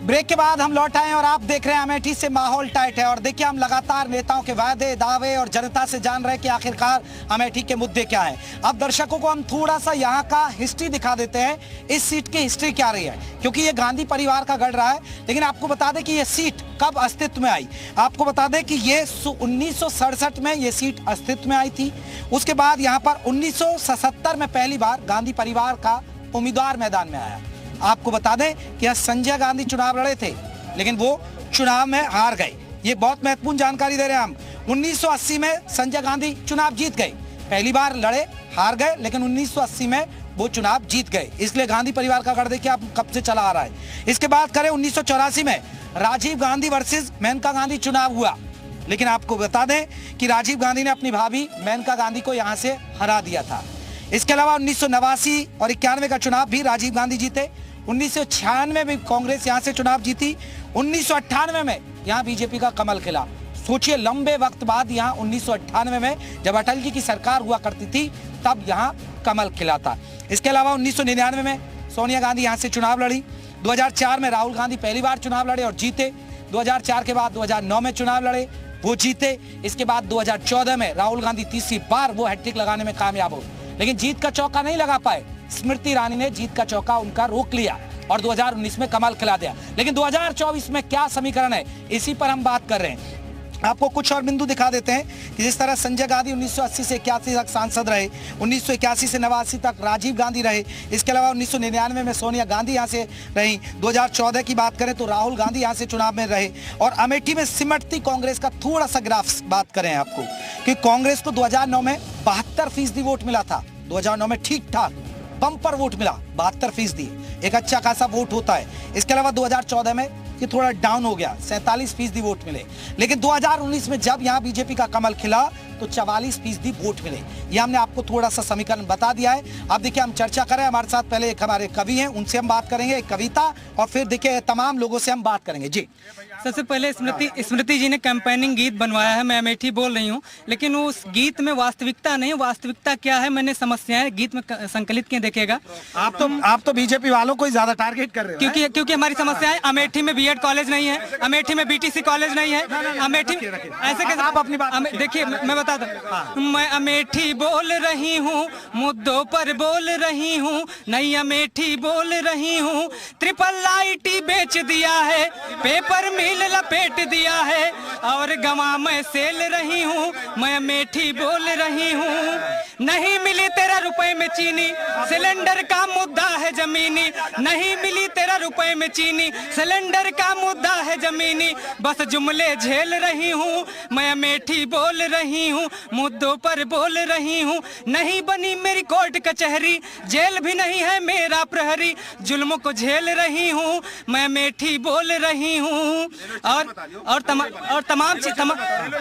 Break के बाद हम लौट आए और आप देख रहे हैं अमेठी से माहौल टाइट है। और देखिए, हम लगातार नेताओं के वादे दावे और जनता से जान रहे हैं कि आखिरकार अमेठी के मुद्दे क्या हैं। अब दर्शकों को हम थोड़ा सा यहाँ का हिस्ट्री दिखा देते हैं, इस सीट की हिस्ट्री क्या रही है, क्योंकि ये गांधी परिवार का गढ़ रहा है। लेकिन आपको बता दें कि ये सीट कब अस्तित्व में आई। आपको बता दें कि ये 1967 में ये सीट अस्तित्व में आई थी। उसके बाद यहाँ पर 1977 में पहली बार गांधी परिवार का उम्मीदवार मैदान में आया। आपको बता दें कि संजय गांधी चुनाव लड़े थे, लेकिन वो चुनाव में हार गए। ये बहुत महत्वपूर्ण जानकारी दे रहे हैं हम। 1980 में संजय गांधी चुनाव जीत गए, पहली बार लड़े, हार गए, लेकिन 1980 में वो चुनाव जीत गए। इसलिए गांधी परिवार का गढ़ देखिए आप कब से चला आ रहा है। इसके बाद करें 1984 में राजीव गांधी वर्सेस मेनका गांधी चुनाव हुआ, लेकिन आपको बता दें कि राजीव गांधी ने अपनी भाभी मेनका गांधी को यहां से हरा दिया था। इसके अलावा 1989 और 91 का चुनाव भी राजीव गांधी जीते। 1996 में भी कांग्रेस यहां से चुनाव जीती। 1998 में यहां बीजेपी का कमल खिला। सोचिए, लंबे वक्त बाद यहां 1998 में जब अटल जी की सरकार हुआ करती थी, तब यहां कमल खिला था। इसके अलावा 1999 में सोनिया गांधी यहां से चुनाव लड़ी। 2004 में राहुल गांधी पहली बार चुनाव लड़े और जीते। 2004 के बाद 2009 में चुनाव लड़े, वो जीते। इसके बाद 2014 में राहुल गांधी तीसरी बार वो हैट्रिक लगाने में कामयाब हो, लेकिन जीत का चौका नहीं लगा पाए। स्मृति ईरानी ने जीत का चौका उनका रोक लिया और 2019 में कमाल खिला दिया। लेकिन 2024 में क्या समीकरण है, इसी पर हम बात कर रहे हैं। आपको कुछ और बिंदु दिखा देते हैं कि जिस तरह संजय गांधी 1980 से 81 तक सांसद रहे, 1981 से 89 तक राजीव गांधी रहे। इसके अलावा 1999 में सोनिया गांधी यहां से रही। 2014 की बात करें तो राहुल गांधी यहां से चुनाव में रहे। और अमेठी में सिमटती कांग्रेस का थोड़ा सा ग्राफ बात करें आपको कि कांग्रेस को 2009 में 72% वोट मिला था। 2009 में ठीक ठाक बम्पर वोट मिला, 72%, एक अच्छा खासा वोट होता है। इसके अलावा 2014 में ये थोड़ा डाउन हो गया, 47% वोट मिले। लेकिन 2019 में जब यहाँ बीजेपी का कमल खिला तो 44% वोट मिले। ये हमने आपको थोड़ा सा समीकरण बता दिया है। अब देखिए, हम चर्चा करें, हमारे साथ पहले एक हमारे कवि हैं, उनसे हम बात करेंगे, एक कविता, और फिर देखिए तमाम लोगों से हम बात करेंगे। जी, सबसे पहले स्मृति जी ने कैंपेनिंग गीत बनवाया है, मैं अमेठी बोल रही हूँ, लेकिन उस गीत में वास्तविकता नहीं। वास्तविकता क्या है, मैंने समस्याएं गीत में संकलित किए, देखिएगा। आप तो बीजेपी वालों को ही ज्यादा टारगेट कर रहे हो। क्योंकि हमारी समस्याएं, अमेठी में बीएड कॉलेज नहीं है, अमेठी में बीटीसी कॉलेज नहीं है, अमेठी ऐसे कैसे। आप अपनी बात देखिए, मैं बताता हूँ। मैं अमेठी बोल रही हूँ, मुद्दों पर बोल रही हूँ, नई अमेठी बोल रही हूँ। ट्रिपल आईटी बेच दिया है, पेपर मिल लपेट दिया है, और गवा मैं सेल रही हूँ। मैं अमेठी बोल रही हूँ। नहीं मिली 13 रुपए में चीनी, सिलेंडर का मुद्दा है जमीनी। नहीं मिली 13 रुपए में चीनी, सिलेंडर का मुद्दा है जमीनी। बस जुमले झेल रही हूँ, मैं अमेठी बोल रही हूँ, मुद्दों पर बोल रही हूँ। नहीं बनी मेरी कोर्ट कचहरी, जेल भी नहीं है मेरा प्रहरी। जुल्म को झेल रही हूँ, मैं अमेठी बोल रही हूँ। और तमाम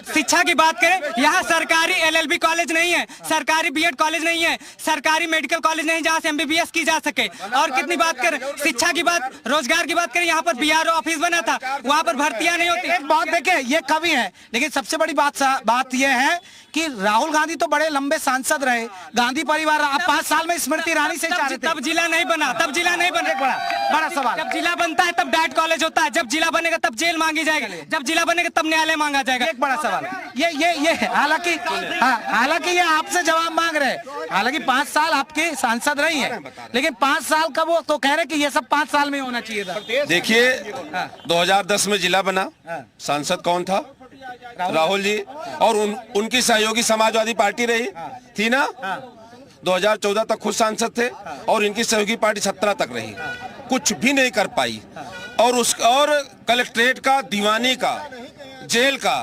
शिक्षा की बात करें, यहाँ सरकारी एलएलबी कॉलेज नहीं है, सरकारी बीएड कॉलेज नहीं है, सरकारी मेडिकल कॉलेज नहीं जहाँ से एमबीबीएस की जा सके। और कितनी बात करें शिक्षा की बात, रोजगार की बात करें, यहाँ पर बीआरओ ऑफिस बना था, वहाँ पर भर्तियां नहीं होती। एक बात देखिए, ये कवि है, लेकिन सबसे बड़ी बात यह है कि राहुल गांधी तो बड़े लंबे सांसद रहे, गांधी परिवार 5 साल में स्मृति ईरानी से तब जिला नहीं बना, बड़ा सवाल। जब जिला बनता है तब डाइट कॉलेज होता है, जब जिला बनेगा तब जेल मांगी जाएगी, जब जिला बनेगा तब न्यायालय मांगा जाएगा। एक बड़ा सवाल ये हालांकि ये आपसे जवाब मांग रहे हैं। हालांकि 5 साल आपके सांसद रही हैं, लेकिन 5 साल का वो तो कह रहे कि ये सब 5 साल में होना चाहिए था। देखिए, 2010 में जिला बना, सांसद कौन था? राहुल जी, और उनकी सहयोगी समाजवादी पार्टी रही थी ना। 2014 तक खुद सांसद थे, और इनकी सहयोगी पार्टी 17 तक रही, कुछ भी नहीं कर पाई। और कलेक्ट्रेट का, दीवानी का, जेल का,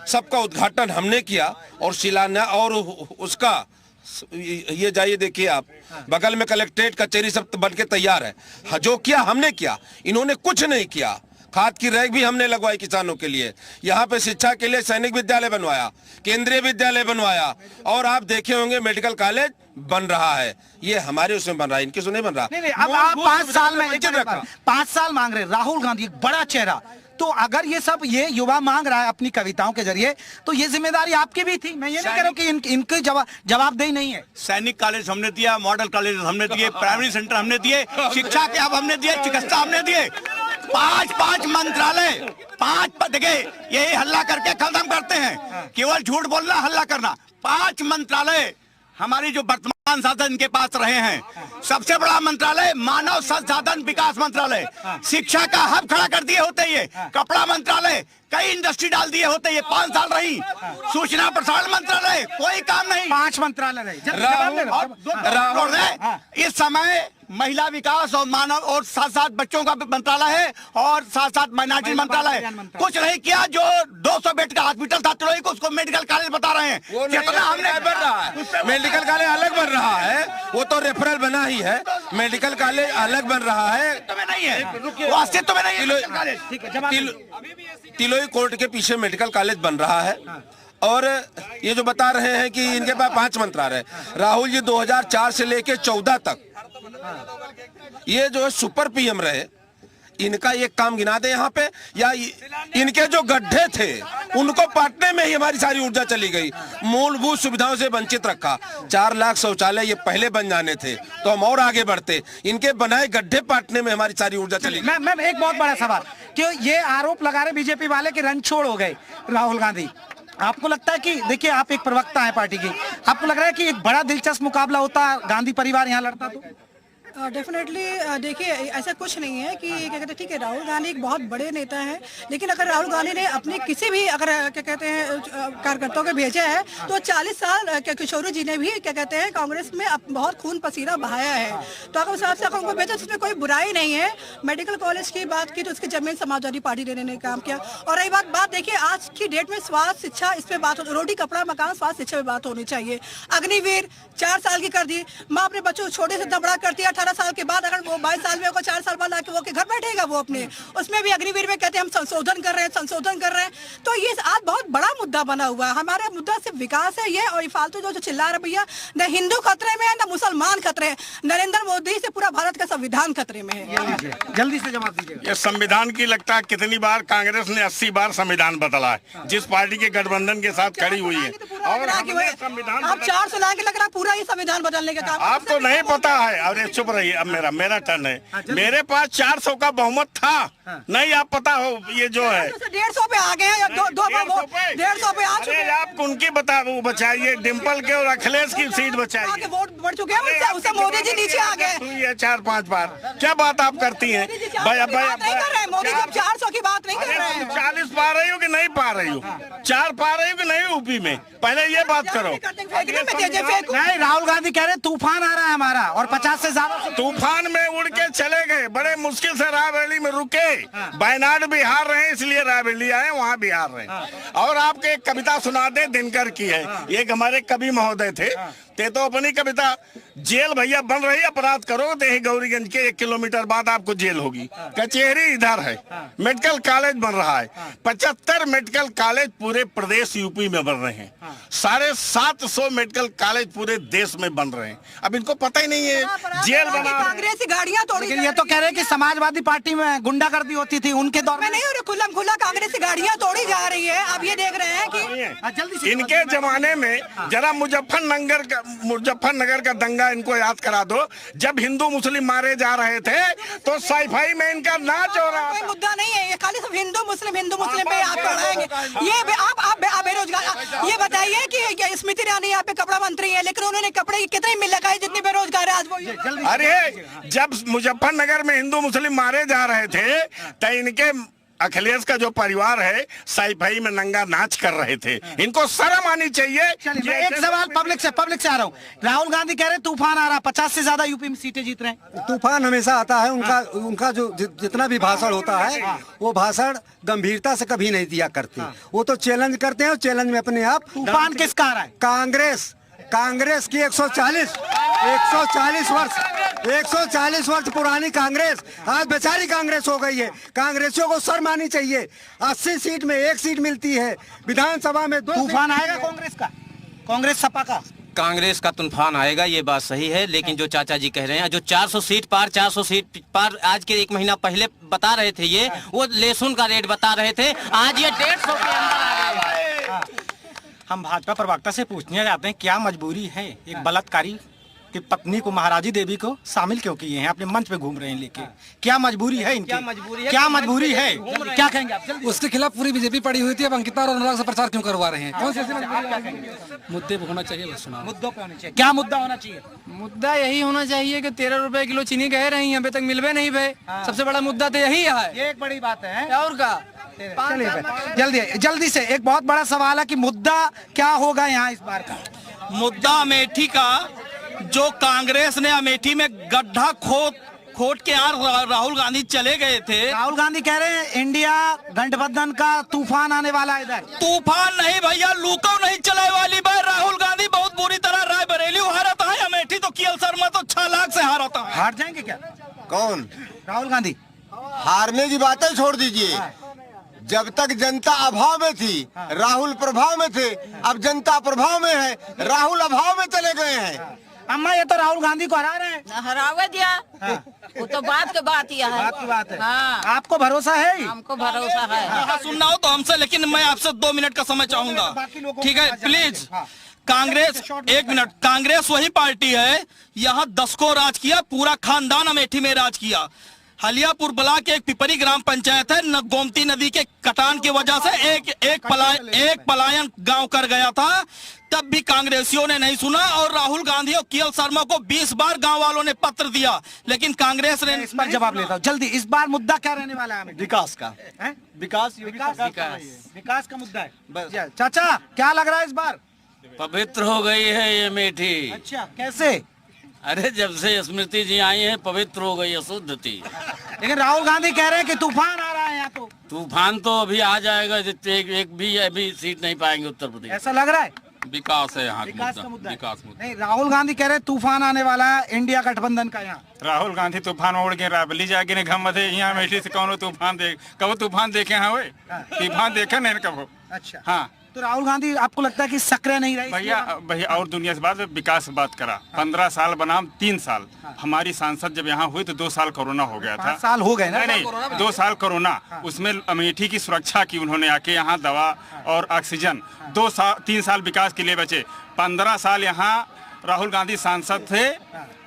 सबका उद्घाटन हमने किया, और शिलान्यास, और उसका ये जाइए देखिए आप, बगल में कलेक्ट्रेट कचहरी सब बन के तैयार है। जो किया हमने किया, इन्होंने कुछ नहीं किया। खाद की रैक भी हमने लगवाई किसानों के लिए, यहाँ पे शिक्षा के लिए सैनिक विद्यालय बनवाया, केंद्रीय विद्यालय बनवाया, और आप देखे होंगे मेडिकल कॉलेज बन रहा है। ये हमारे उसमें बन रहा है, इनके उसमें नहीं बन रहा। नहीं, अब आप 5 साल में 5 साल मांग रहे। राहुल गांधी एक बड़ा चेहरा, तो अगर ये सब ये युवा मांग रहा है अपनी कविताओं के जरिए, तो ये जिम्मेदारी आपकी भी थी। मैं ये नहीं कह रहा हूं कि इनकी जवाबदेही नहीं है। सैनिक कॉलेज हमने दिया, मॉडल कॉलेज हमने दिए, प्राइमरी सेंटर हमने दिए, शिक्षा के अब हमने दिए, चिकित्सा हमने दिए, 5 मंत्रालय, 5 देखिए यही हल्ला करके खत्म करते हैं, केवल झूठ बोलना, हल्ला करना। 5 मंत्रालय हमारी जो वर्तमान शासन इनके पास रहे हैं। सबसे बड़ा मंत्रालय मानव संसाधन विकास मंत्रालय, शिक्षा का हब खड़ा कर दिए होते ये। कपड़ा मंत्रालय, कई इंडस्ट्री डाल दिए होते ये, 5 साल रही। सूचना प्रसारण मंत्रालय, कोई काम नहीं। 5 मंत्रालय रहे। इस समय महिला विकास और मानव और साथ बच्चों का मंत्रालय है और साथ माइनॉरिटी मंत्रालय। कुछ नहीं किया। जो 200 बेड का हॉस्पिटल था तिलोई को, उसको मेडिकल कॉलेज बता रहे हैं। कितना हमने बन रहा है, मेडिकल कॉलेज अलग बन रहा है, वो तो रेफरल बना ही है। मेडिकल कॉलेज अलग बन रहा है, तुम्हें नहीं है, वो अस्तित्व में नहीं है। तिलोई कोर्ट के पीछे मेडिकल कॉलेज बन रहा है। और ये जो बता रहे हैं कि इनके पास 5 मंत्रालय, राहुल जी 2004 से लेके 14 तक ये जो है सुपर पीएम रहे। इनका एक काम गिना दे यहाँ पे, या इनके जो गड्ढे थे उनको पाटने में ही हमारी सारी ऊर्जा चली गई। मूलभूत सुविधाओं से वंचित रखा। 4 लाख शौचालय ये पहले बन जाने थे तो हम और आगे बढ़ते। इनके बनाए गड्ढे पाटने में हमारी सारी ऊर्जा चली गई। मैं एक बहुत बड़ा सवाल, कि ये आरोप लगा रहे बीजेपी वाले कि रन छोड़ हो गए राहुल गांधी। आपको लगता है कि, देखिए आप एक प्रवक्ता है पार्टी की, आपको लग रहा है कि एक बड़ा दिलचस्प मुकाबला होता, गांधी परिवार यहाँ लड़ता तो? डेफिनेटली देखिए ऐसा कुछ नहीं है कि क्या कहते हैं, ठीक है राहुल गांधी एक बहुत बड़े नेता हैं, लेकिन अगर राहुल गांधी ने अपने किसी भी अगर क्या कहते हैं कार्यकर्ताओं को भेजा है तो 40 साल किशोरी जी ने भी क्या कहते हैं कांग्रेस में बहुत खून पसीना बहाया है। तो अगर उस हिसाब से उनको भेजा तो उसमें कोई बुराई नहीं है। मेडिकल कॉलेज की बात की तो उसकी जमीन समाजवादी पार्टी देने ने काम किया। और रही बात देखिए आज की डेट में स्वास्थ्य शिक्षा इस पे बात हो, रोटी कपड़ा मकान स्वास्थ्य शिक्षा पे बात होनी चाहिए। अग्निवीर 4 साल की कर दी, माँ अपने बच्चों को छोटे से इतना बड़ा करती है। 18 साल के बाद अगर वो 22 साल में 4 साल बाद आके वो के घर बैठेगा वो अपने, उसमें भी अग्निवीर में कहते हैं हम संशोधन कर रहे हैं। तो ये आज बहुत बड़ा मुद्दा बना हुआ है। हमारे मुद्दा सिर्फ विकास है ये, और ये फालतू जो चिल्ला रहे भैया, न हिंदू खतरे में है न मुसलमान खतरे है, नरेंद्र मोदी से पूरा भारत का संविधान खतरे में है। जल्दी से जवाब दीजिए। ये संविधान की लगता है कितनी बार कांग्रेस ने 80 बार संविधान बदला है, जिस पार्टी के गठबंधन के साथ खड़ी हुई है। और संविधान आप 400 ला के लग रहा पूरा ये संविधान बदलने का काम आपको नहीं पता है। अरे चुप रहिए, अब मेरा टर्न है। मेरे पास 400 का बहुमत था, नहीं आप पता हो ये जो है 150 पे आ गए हैं, 150 पे आ चुके हैं। आप उनकी बचाइए, डिम्पल के और अखिलेश की सीट बचाइए। वोट बढ़ चुके हैं, उससे मोदी जी नीचे आ गए। 4-5 बार क्या बात आप करती हैं? मोदी जी 400 की बात नहीं कर रहे हैं। 40 पा रही हो कि नहीं पा रही हो? 4 पा रही हो कि नहीं यूपी में? पहले ये बात करो। नहीं, राहुल गांधी कह रहे तूफान आ रहा है हमारा, और 50 से ज्यादा तूफान में उड़ के चले गए, बड़े मुश्किल से रायबरेली में रुके। वायनाड बिहार रहे इसलिए रायबरेली आए, वहाँ बिहार रहे। और आपके एक कविता सुना दे, दिनकर की है, एक हमारे कवि महोदय थे, ते तो अपनी कविता, जेल भैया बन रही, अपराध करो देही गौरीगंज के 1 किलोमीटर बाद आपको जेल होगी। कचहरी इधर है, मेडिकल कॉलेज बन रहा है, 75 मेडिकल कॉलेज पूरे प्रदेश यूपी में बन रहे हैं, 750 मेडिकल कॉलेज पूरे देश में बन रहे हैं। अब इनको पता ही नहीं है जेल बना। कांग्रेस गाड़ियां तोड़ी, ये तो कह रहे हैं कि समाजवादी पार्टी में गुंडागर्दी होती थी उनके दौर में, नहीं हो रही, खुला कांग्रेस की गाड़ियां तोड़ी जा रही है। अब ये देख रहे हैं कि जल्दी से इनके जमाने में जरा मुजफ्फरनगर का दंगा इनको याद करा दो। जब हिंदू मुस्लिम मारे जा रहे थे तो साइफाई में इनका नाच हो रहा था। कोई मुद्दा नहीं है ये, खाली सब हिंदू मुस्लिम पे आप पढ़ाएंगे। ये आप बेरोजगार, ये बताइए कि स्मृति ईरानी यहाँ पे कपड़ा मंत्री है, लेकिन उन्होंने कपड़े की कितनी मिल लगाई जितनी बेरोजगार है आज वो। अरे जब मुजफ्फरनगर में हिंदू मुस्लिम मारे जा रहे थे तो इनके अखिलेश का जो परिवार है साइफाई में नंगा नाच कर रहे थे। इनको शर्म आनी चाहिए। एक सवाल पब्लिक से आ रहा हूँ। राहुल गांधी कह रहे तूफान आ रहा, 50 से ज्यादा यूपी में सीटें जीत रहे हैं। तूफान हमेशा आता है, उनका जो जितना भी भाषण होता है वो भाषण गंभीरता से कभी नहीं दिया करते। वो तो चैलेंज करते हैं, चैलेंज में अपने आप। तूफान किसका आ रहा है? कांग्रेस की 140 वर्ष पुरानी कांग्रेस आज बेचारी कांग्रेस हो गई है। कांग्रेसियों को शर्म आनी चाहिए। 80 सीट में 1 सीट मिलती है, विधानसभा में 2। तूफान आएगा कांग्रेस का, कांग्रेस सपा का? कांग्रेस का तूफान आएगा, ये बात सही है, लेकिन जो चाचा जी कह रहे हैं, जो 400 सीट पार आज के 1 महीना पहले बता रहे थे, ये वो लहसुन का रेट बता रहे थे, आज ये 150 के अंदर आ गए। हम भाजपा प्रवक्ता से पूछने जाते हैं क्या मजबूरी है एक बलात्कारी की पत्नी को, महाराजी देवी को शामिल क्यों किए हैं? अपने मंच पे घूम रहे हैं लेके, क्या मजबूरी है इनकी? क्या मजबूरी है? क्या कहेंगे आप? उसके खिलाफ पूरी बीजेपी पड़ी हुई थी, अब अंकिता और अनुराग से प्रचार क्यों करवा रहे हैं? कौन सी मुद्दे पे होना चाहिए, बस सुना मुद्दों पे होना चाहिए। क्या मुद्दा होना चाहिए? मुद्दा यही होना चाहिए कि 13 रुपए किलो चीनी कह रही हैं, अभी तक मिलवे नहीं भाई। सबसे बड़ा मुद्दा तो यही है, ये एक बड़ी बात है। और का चलिए जल्दी से एक बहुत बड़ा सवाल है कि मुद्दा क्या होगा यहाँ इस बार का? मुद्दा अमेठी का, जो कांग्रेस ने अमेठी में गड्ढा खोद के राहुल गांधी चले गए थे। राहुल गांधी कह रहे हैं इंडिया गठबंधन का तूफान आने वाला है इधर। तूफान नहीं भैया, लूको नहीं चलाए वाली बार राहुल गांधी बहुत बुरी तरह रायबरेली हारा था, अमेठी तो केएल शर्मा तो 6 लाख से हारा था। हार जाएंगे क्या? कौन? राहुल गांधी। हारने की बातें छोड़ दीजिए, जब तक जनता अभाव में थी राहुल प्रभाव में थे, अब जनता प्रभाव में है, राहुल अभाव में चले गए हैं। अम्मा ये तो राहुल गांधी को हरा रहे हैं। हरावे दिया, वो तो बात के बात ही है। बात की बात है। हाँ। आपको भरोसा है? हमको भरोसा है। हाँ, सुनना हो तो हमसे, लेकिन मैं आपसे 2 मिनट का समय चाहूंगा, ठीक है प्लीज। कांग्रेस 1 मिनट, कांग्रेस वही पार्टी है, यहाँ 10 को राज किया, पूरा खानदान अमेठी में राज किया। हलियापुर ब्लॉक के एक पिपरी ग्राम पंचायत है, गोमती नदी के कटान की वजह से एक पलायन गांव कर गया था, तब भी कांग्रेसियों ने नहीं सुना और राहुल गांधी और केएल शर्मा को 20 बार गांव वालों ने पत्र दिया, लेकिन कांग्रेस ने इस पर जवाब लेता हूँ जल्दी। इस बार मुद्दा क्या रहने वाला है? विकास का। विकास का मुद्दा है। चाचा क्या लग रहा है इस बार? पवित्र हो गई है ये अमेठी। अच्छा, कैसे? अरे जब से स्मृति जी आई है पवित्र हो गई, अशुद्ध थी। लेकिन राहुल गांधी कह रहे हैं कि तूफान आ रहा है यहाँ। तो तूफान तो अभी आ जाएगा, एक भी अभी सीट नहीं पाएंगे उत्तर प्रदेश। ऐसा लग रहा है? विकास है यहाँ विकास का मुद्दा। विकास मुद्दा। नहीं, राहुल गांधी कह रहे तूफान आने वाला है इंडिया गठबंधन का। यहाँ राहुल गांधी तूफान ओढ़ के राबली जाके घम थे, यहाँ अमेठी से कौन तूफान देख, कब तूफान देखे हैं? वे तूफान देखे नहीं कब? अच्छा हाँ, तो राहुल गांधी आपको लगता है कि सक्रिय नहीं रही? भैया और दुनिया से बात, विकास बात करा। 15 साल बनाम 3 साल। हमारी सांसद जब यहाँ हुई तो 2 साल कोरोना हो गया था। 5 साल हो गए ना? नहीं, 2 साल कोरोना, उसमें अमेठी की सुरक्षा की उन्होंने आके, यहाँ दवा और ऑक्सीजन। 3 साल विकास के लिए बचे। 15 साल यहाँ राहुल गांधी सांसद थे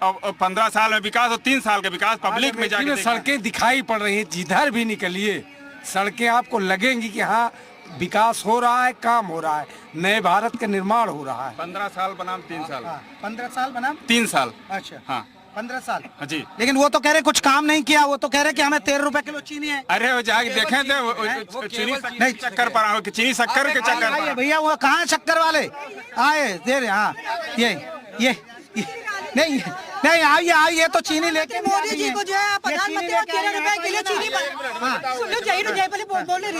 और 15 साल में विकास और 3 साल का विकास पब्लिक में जाके सड़कें दिखाई पड़ रही है, जिधर भी निकलिए सड़कें आपको लगेंगी कि हाँ विकास हो रहा है, काम हो रहा है, नए भारत का निर्माण हो रहा है। 15 साल बनाम 3 साल। 15 साल बनाम 3 साल। अच्छा हाँ 15 साल जी। लेकिन वो तो कह रहे कुछ काम नहीं किया, वो तो कह रहे कि हमें 13 रुपए किलो चीनी है। अरे वो जाके देखें थे, चीनी नहीं चक्कर पर आओ, चीनी शक्कर के चक्कर पर। भैया वो कहाँ शक्कर वाले आए दे रहे? हाँ ये नहीं नहीं, आइए तो चीनी लेके मोदी जी को जो है प्रधानमंत्री 13 रुपए किलो चीनी, रुक जाइए पहले बोल रहे,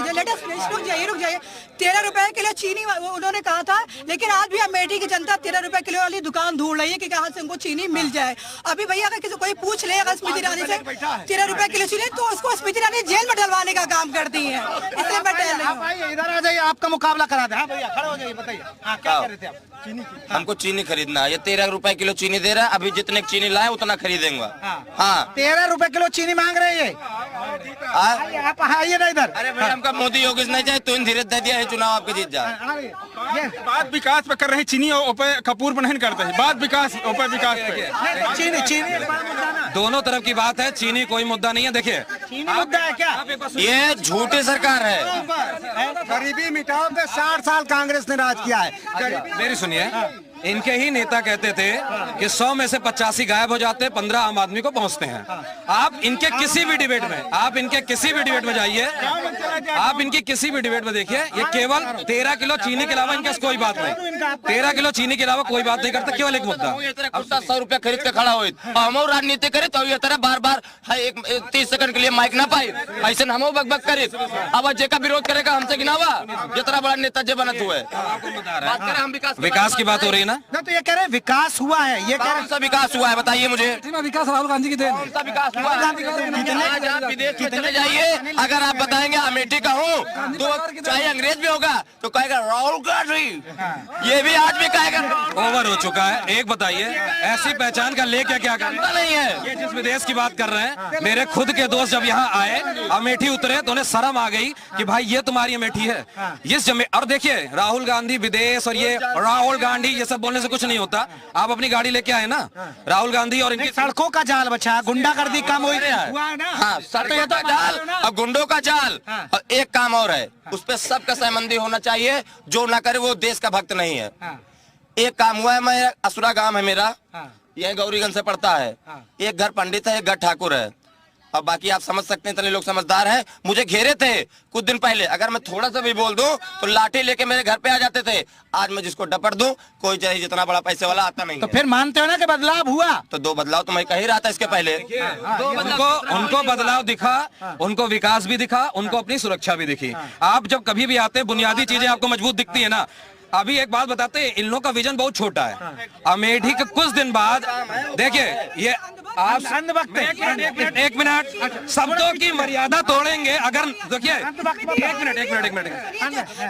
रुक जाइए 13 रुपए किलो चीनी उन्होंने कहा था, लेकिन आज भी अमेठी की जनता 13 रुपए किलो वाली दुकान ढूंढ रही है कि कहाँ से उनको चीनी मिल जाए। अभी भैया अगर किसी कोई पूछ ले अगर स्मृति ईरानी से 13 रुपए किलो चीनी, तो उसको स्मृति ईरानी जेल में डलवाने का काम करती है, इसलिए मैं टहल रही हूँ। इधर आ जाइए, आपका मुकाबला करा दे। हाँ भैया खड़े हो जाइए, बताइए क्या कह रहे थे आप? चीनी हमको चीनी खरीदना है, ये 13 रुपए किलो चीनी दे रहा है, अभी जितने चीनी लाए उतना खरीदेंगे। हाँ 13 रुपए किलो चीनी मांग रहे हैं। आप आइए ना इधर। अरे भाई हमका मोदी योगी नहीं जाए तो धीरे दे दिया है, चुनाव आपके जीत जा। बात विकास पे कर रहे, चीनी कपूर पे नहीं करते, बात विकास पे। चीनी दोनों तरफ की बात है, चीनी कोई मुद्दा नहीं है। देखिए चीनी मुद्दा है क्या? ये झूठी सरकार है। गरीबी मिटाओ पे 60 साल कांग्रेस ने राज किया है। मेरी सुनिए, इनके ही नेता कहते थे कि 100 में से 85 गायब हो जाते, 15 आम आदमी को पहुंचते हैं। आप इनके किसी भी डिबेट में जाइए, आप इनकी किसी भी डिबेट में देखिए, ये केवल 13 किलो चीनी के अलावा इनके कोई बात नहीं, 13 किलो चीनी के अलावा कोई बात नहीं करता, केवल एक मुद्दा। 100 रुपया खरीद के खड़ा हुई, हम राजनीति करे तो ये तरह बार 30 सेकंड के लिए माइक ना पाई, ऐसे हम बक करे। अब जे का विरोध करेगा हमसे गिनावा, जितना बड़ा नेता जे बनत हुआ है। विकास की बात हो रही है ना, तो ये कह रहे विकास हुआ है, ये कह रहे सा विकास हुआ है, बताइए मुझे। विकास राहुल गांधी की देन है। सा विकास हुआ है? आज आप विदेश में चले जाइए, अगर आप बताएंगे अमेठी का हूँ तो चाहे अंग्रेज भी होगा तो कहेगा राहुल गांधी, ये भी आज भी कहेगा ओवर हो चुका है। एक बताइए, ऐसी पहचान का ले क्या करना नहीं है। ये जिस विदेश की बात कर रहे हैं, मेरे खुद के दोस्त जब यहाँ आए, अमेठी उतरे तो उन्हें शर्म आ गई कि भाई ये तुम्हारी अमेठी है। और देखिए, राहुल गांधी विदेश और ये राहुल गांधी ये सब बोलने से कुछ नहीं होता। आप अपनी गाड़ी लेके आए ना, राहुल गांधी और इनकी सड़कों का जाल बचा, गुंडागर्दी कम हुई है ना। हाँ, सड़कों का जाल और गुंडों का जाल। और एक काम और है, उस पर सबका सहमति होना चाहिए। जो ना करे वो देश का भक्त नहीं है। एक काम हुआ है, मैं असुरा गांव है मेरा, यह गौरीगंज से पड़ता है। एक घर पंडित है, एक घर ठाकुर है, और बाकी आप समझ सकते हैं, इतने लोग समझदार हैं। मुझे घेरे थे कुछ दिन पहले, अगर मैं थोड़ा सा भी बोल दूं तो लाठी लेके मेरे घर पे आ जाते थे। आज मैं जिसको डपट दूं, कोई चाहे जितना बड़ा पैसे वाला आता नहीं तो फिर मानते हो ना कि बदलाव हुआ? तो 2 बदलाव तो मैं कह ही रहा था इसके पहले। उनको बदलाव दिखा, उनको विकास भी दिखा, उनको अपनी सुरक्षा भी दिखी। आप जब कभी भी आते हैं, बुनियादी चीजें आपको मजबूत दिखती है ना। अभी एक बात बताते हैं, इन लोगों का विजन बहुत छोटा है। अमेठी के कुछ दिन बाद देखिए, ये आप एक मिनट शब्दों की मर्यादा तोड़ेंगे अगर। देखिए, एक मिनट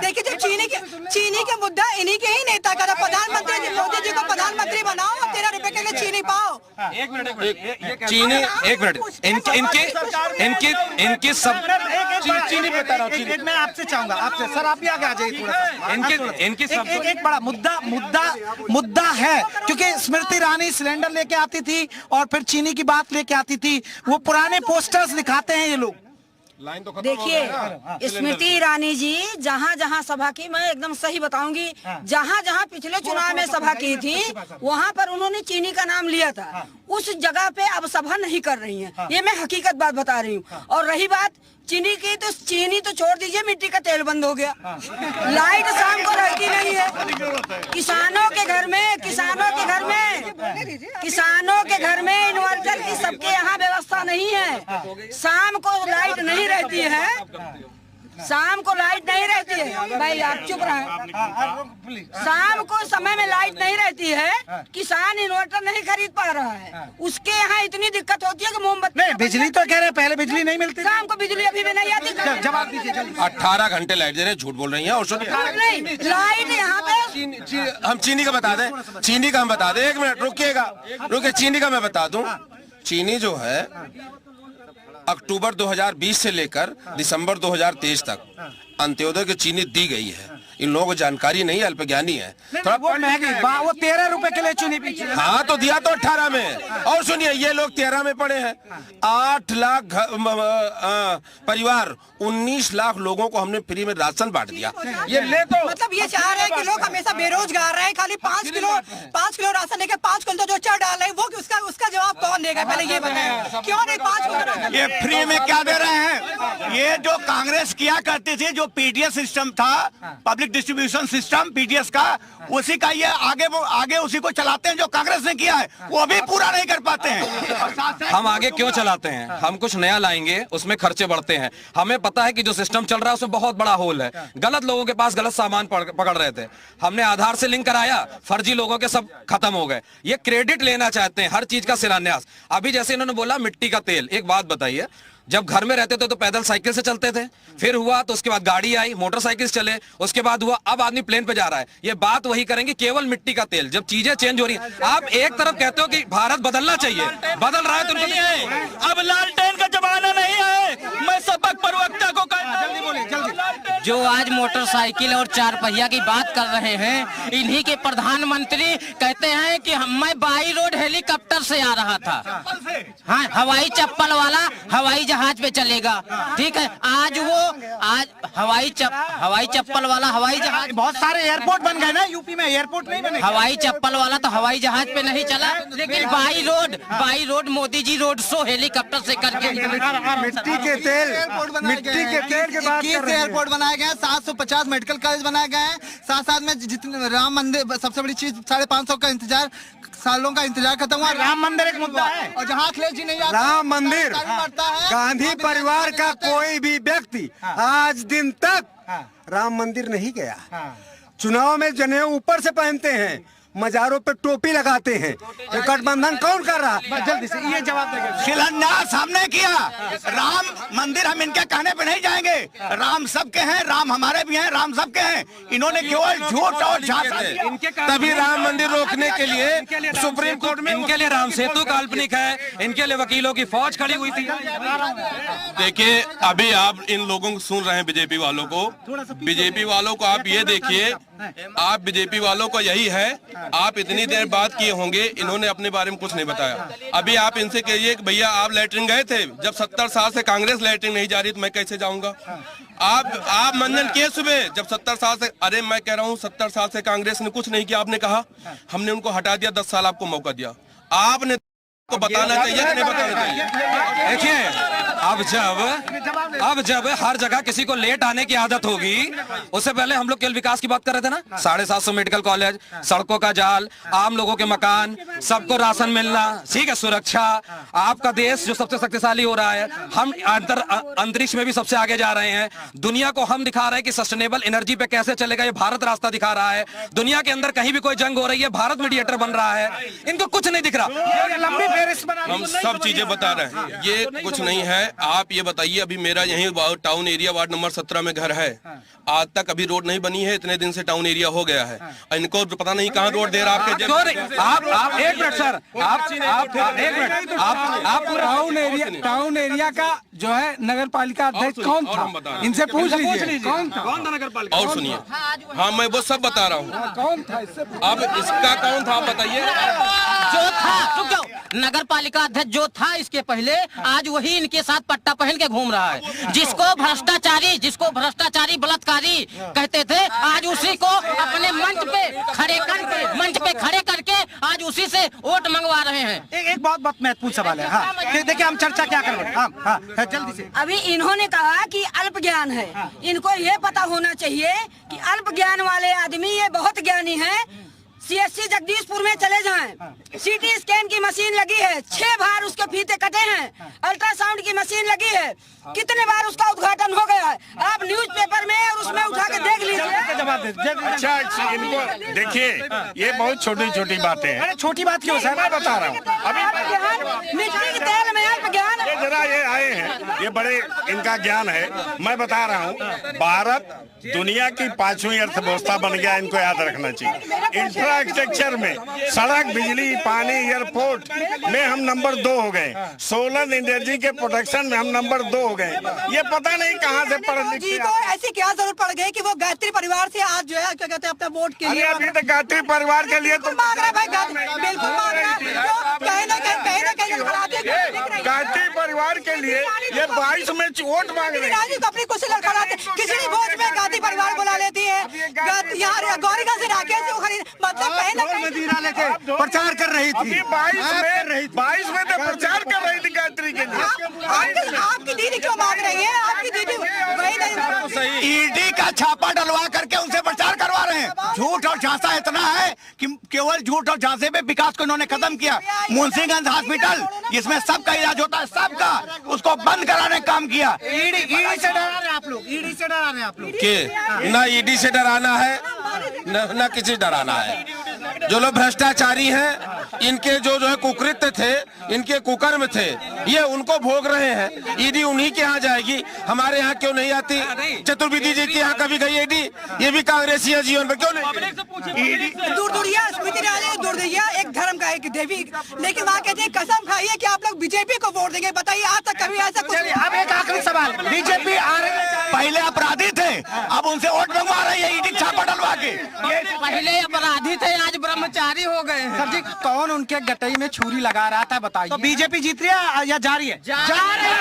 देखिए, जो चीनी के मुद्दा इन्हीं के ही नेता का था। प्रधानमंत्री मोदी जी को प्रधानमंत्री बनाओ और 13 रुपए के लिए चीनी पाओ। चीनी, एक मिनट, इनकी सब चीनी बता रहा हूँ। मैं आपसे चाहूंगा, आपसे सर, आप भी आगे आ जाइए थोड़ा सा। इनकी एक बड़ा मुद्दा है, क्योंकि स्मृति ईरानी सिलेंडर लेके आती थी और फिर चीनी की बात लेके आती थी। वो पुराने पोस्टर्स दिखाते हैं ये लोग। देखिए, स्मृति ईरानी जी जहाँ जहाँ सभा की, मैं एकदम सही बताऊंगी, जहाँ जहाँ पिछले चुनाव में सभा की थी, वहाँ पर उन्होंने चीनी का नाम लिया था। उस जगह पे अब सभा नहीं कर रही हैं। ये मैं हकीकत बात बता रही हूँ। और रही बात चीनी की, तो चीनी तो छोड़ दीजिए, मिट्टी का तेल बंद हो गया। लाइट शाम को रहती नहीं है। किसानों के घर में इन्वर्टर की सबके यहाँ व्यवस्था नहीं है। शाम को लाइट नहीं रहती है, शाम को लाइट नहीं रहती है। भाई आप चुप रहे। शाम को समय में लाइट नहीं रहती है, किसान इन्वर्टर नहीं खरीद पा रहा है। उसके यहाँ इतनी दिक्कत होती है कि मोमबत्ती नहीं, बिजली तो कह रहे हैं पहले बिजली नहीं मिलती। शाम को बिजली अभी भी नहीं आती। जवाब दीजिए जल्दी। 18 घंटे लाइट दे रहे हैं, झूठ बोल रही हैं। और सुनिए, लाइट यहाँ पे हम चीनी का बता दें, चीनी का हम बता दें। 1 मिनट रुकिएगा, चीनी का मैं बता दूं। चीनी जो है अक्टूबर 2020 से लेकर दिसंबर 2023 तक अंत्योदय की चीनी दी गई है। इन लोगों को जानकारी नहीं है, अल्पज्ञानी है। थोड़ा वो महंगी, वो 13 रुपए के लिए चीनी पीछे। हाँ, तो दिया तो 18 में। और सुनिए, ये लोग 13 में पड़े हैं। 8 लाख परिवार, 19 लाख लोगों को हमने फ्री में राशन बांट दिया। ये ले तो मतलब ये चाह रहे हैं कि लोग हमेशा बेरोजगार रहे, खाली 5 किलो राशन लेके 5 क्विंटल जो चार डाल रहे हैं, वो उसका जवाब कौन देगा? पहले ये बताएं, क्यों नहीं 5 क्विंटल? ये फ्री में क्या दे रहे हैं? ये जो कांग्रेस किया करती थी, जो पीडीएस सिस्टम था, पब्लिक डिस्ट्रीब्यूशन सिस्टम पीडीएस का, उसी का ये आगे उसी को चलाते हैं। जो कांग्रेस ने किया है वो भी पूरा नहीं कर पाते हैं। हम आगे क्यों चलाते हैं? हम कुछ नया लाएंगे, उसमें खर्चे बढ़ते हैं। हमें पता है कि जो सिस्टम चल रहा है उसमें बहुत बड़ा होल है। गलत लोगों के पास गलत सामान पकड़ रहे थे। हमने आधार से लिंक कराया, फर्जी लोगों के सब खत्म हो गए। ये क्रेडिट लेना चाहते हैं हर चीज का शिलान्यास। अभी जैसे इन्होंने बोला मिट्टी का तेल, एक बात बताइए, जब घर में रहते थे तो पैदल साइकिल से चलते थे, फिर हुआ तो उसके बाद गाड़ी आई, मोटरसाइकिल चले, उसके बाद हुआ अब आदमी प्लेन पे जा रहा है। ये बात वही करेंगे, केवल मिट्टी का तेल। जब चीजें चेंज हो रही हैं, आप एक तरफ कहते हो कि भारत बदलना चाहिए, बदल रहा है तो नहीं है। अब लालटेन का जमाना नहीं है। मैं सबक प्रवक्ता को कहता हूं, जो आज मोटरसाइकिल और 4 पहिया की बात कर रहे हैं, इन्हीं के प्रधानमंत्री कहते हैं कि मैं बाई रोड हेलीकॉप्टर से आ रहा था। हाँ, हवाई चप्पल वाला हवाई जहाज पे चलेगा। ठीक है, आज हवाई चप्पल वाला हवाई जहाज, बहुत सारे एयरपोर्ट बन गए ना यूपी में, एयरपोर्ट नहीं बने। हवाई चप्पल वाला तो हवाई जहाज पे नहीं चला, लेकिन by road Modi ji road show helicopter से करके मिट्टी के तेल के बाद एयरपोर्ट बनाए गए हैं, 750 मेडिकल कॉलेज बनाए गए हैं। साथ में जितने राम मंदिर, सबसे बड़ी चीज 550 का इंतजार, सालों का इंतजार खत्म हुआ। राम मंदिर एक मुद्दा है, और जहाँ अखिलेश जी नहीं आते, राम मंदिर, गांधी परिवार का कोई भी व्यक्ति आज दिन तक राम मंदिर नहीं गया। चुनाव में जनेऊ ऊपर से पहनते हैं, मजारों पे टोपी लगाते हैं। ये गठबंधन कौन कर रहा है? जल्दी से ये जवाब देंगे। शिलान्यास हमने किया। राम मंदिर हम इनके कहने पे नहीं जाएंगे। राम सबके हैं, राम हमारे भी हैं, राम सबके हैं। इन्होंने केवल झूठ और झांसा। तभी राम मंदिर रोकने के लिए सुप्रीम कोर्ट में इनके लिए राम सेतु काल्पनिक है, इनके लिए वकीलों की फौज खड़ी हुई थी। देखिए, अभी आप इन लोगों को सुन रहे हैं, बीजेपी वालों को। बीजेपी वालों को आप ये देखिए, आप बीजेपी वालों को यही है, आप इतनी देर बात किए होंगे, इन्होंने अपने बारे में कुछ नहीं बताया। अभी आप इनसे कहिए कि भैया आप लैट्रिन गए थे? जब 70 साल से कांग्रेस लैट्रिन नहीं जा रही तो मैं कैसे जाऊंगा? आप मंजन किए सुबह जब 70 साल से? अरे मैं कह रहा हूँ 70 साल से कांग्रेस ने कुछ नहीं किया। आपने कहा हमने उनको हटा दिया, 10 साल आपको मौका दिया। आपने को बताना चाहिए कि नहीं बताना चाहिए? देखिए, अब जब हर जगह किसी को लेट आने की आदत होगी, उससे पहले हम लोग केवल विकास की बात कर रहे थे ना। 750 मेडिकल कॉलेज, सड़कों का जाल, आम लोगों के मकान, सबको राशन मिलना, ठीक है, सुरक्षा, आपका देश जो सबसे शक्तिशाली हो रहा है, हम अंतरिक्ष में भी सबसे आगे जा रहे हैं। दुनिया को हम दिखा रहे हैं कि सस्टेनेबल एनर्जी पे कैसे चलेगा, ये भारत रास्ता दिखा रहा है। दुनिया के अंदर कहीं भी कोई जंग हो रही है, भारत मीडिएटर बन रहा है। इनको कुछ नहीं दिख रहा। हम सब चीजें बता रहे हैं, ये कुछ नहीं है। आप ये बताइए, अभी मेरा यही टाउन एरिया वार्ड नंबर 17 में घर है, आज तक अभी रोड नहीं बनी है। इतने दिन से टाउन एरिया हो गया है, इनको पता नहीं कहाँ रोड दे रहा आपके। आप एक मिनट सर, आप टाउन एरिया का जो है नगर पालिका अध्यक्ष कौन था? इनसे पूछ लीजिए कौन था नगर पालिका। और सुनिए, हाँ मैं वो सब बता रहा हूँ। कौन था इससे? अब इसका कौन था आप बताइए। जो था नगर पालिका अध्यक्ष जो था इसके पहले, आज वही इनके साथ पट्टा पहन के घूम रहा है। जिसको भ्रष्टाचारी बलात्कारी कहते थे, आज उसी को अपने मंच पे खड़े करके आज उसी से वोट मंगवा रहे हैं। एक बहुत महत्वपूर्ण सवाल है। हाँ, देखिए हम चर्चा क्या कर रहे हैं। हाँ, जल्दी से। अभी इन्होंने कहा कि अल्प ज्ञान है। इनको ये पता होना चाहिए कि अल्प ज्ञान वाले आदमी ये बहुत ज्ञानी है। CSC जगदीशपुर में चले जाएं, CT स्कैन की मशीन लगी है, 6 बार उसके फीते कटे हैं। अल्ट्रासाउंड की मशीन लगी है, कितने बार उसका उद्घाटन हो गया है। आप न्यूज़पेपर में और उसमें उठा के देख लीजिए। अच्छा, इनको देखिए, ये बहुत छोटी छोटी बातें हैं। अरे छोटी बात क्यों सर, मैं बता रहा हूँ। अभी मिट्टी के तेल में अल्प ज्ञान। ये जरा ये आए हैं, ये बड़े इनका ज्ञान है। मैं बता रहा हूँ, भारत दुनिया की 5वीं अर्थव्यवस्था बन गया, इनको याद रखना चाहिए। इंफ्रास्ट्रक्चर में सड़क, बिजली, पानी, एयरपोर्ट में हम नंबर 2 हो गए। सोलर एनर्जी के प्रोडक्शन में हम नंबर 2 हो गए। ये पता नहीं कहाँ से पढ़ लिख जी को ऐसी क्या जरूरत पड़ गई कि वो गायत्री परिवार से आज जो है क्या कहते हैं अपना वोट के लिए। अभी तो गायत्री परिवार के लिए तो मांग रहा भाई, बिल्कुल मांग रहा है। कहीं ना कहीं गायत्री परिवार के लिए ये 22 में वोट मांग रहे हैं। अपनी कुछ लड़खड़ाते, किसी भी वोट में गांधी परिवार बुला लेती है। यहाँ गौरीगंज से राकेश को खरीद, मतलब कहीं ना कहीं प्रचार कर रही थी। अभी 22 में तो प्रचार कर रही थी गायत्री के लिए। आपकी दीदी क्यों मांग रही है? आपकी दीदी वही नहीं। ईडी का छापा डलवा करके उनसे प्रचार करवा रहे हैं। झूठ और झांसा इतना है कि केवल झूठ और झांसे पे विकास को इन्होंने खत्म किया। मुंशीगंज हॉस्पिटल जिसमें सबका इलाज होता है, सबका, उसको बंद कराने का काम किया। ईडी से डरा रहे हैं आप लोग, ईडी से डरा रहे हैं आप लोग। के ना ईडी से डराना है, न किसी डराना है। जो लोग भ्रष्टाचारी हैं, इनके जो है कुकृत्य थे, इनके कुकर्म थे, ये उनको भोग रहे हैं। ईडी उन्हीं के यहाँ जाएगी, हमारे यहाँ क्यों नहीं आती? चतुर्वेदी जी के यहाँ कभी गई ईडी? ये भी कांग्रेसी है, जीवन में क्यों नहीं? दूरदुरिया स्मृति ईरानी दूरदुरिया एक धर्म का एक देवी, लेकिन वहाँ कहते हैं कसम खाइए कि आप लोग बीजेपी को वोट देंगे। बताइए आज तक कभी ऐसा कुछ? अब एक आखिरी सवाल, बीजेपी पहले अपराधी थे, अब उनसे वोट मंगवा रही है ईडी छापा डलवा के। पहले अपराधी थे, आज ब्रह्मचारी हो गए हैं। सर जी, कौन उनके गटई में छुरी लगा रहा था बताइए। तो बीजेपी जीत रही है या जा रही है? जा रही है।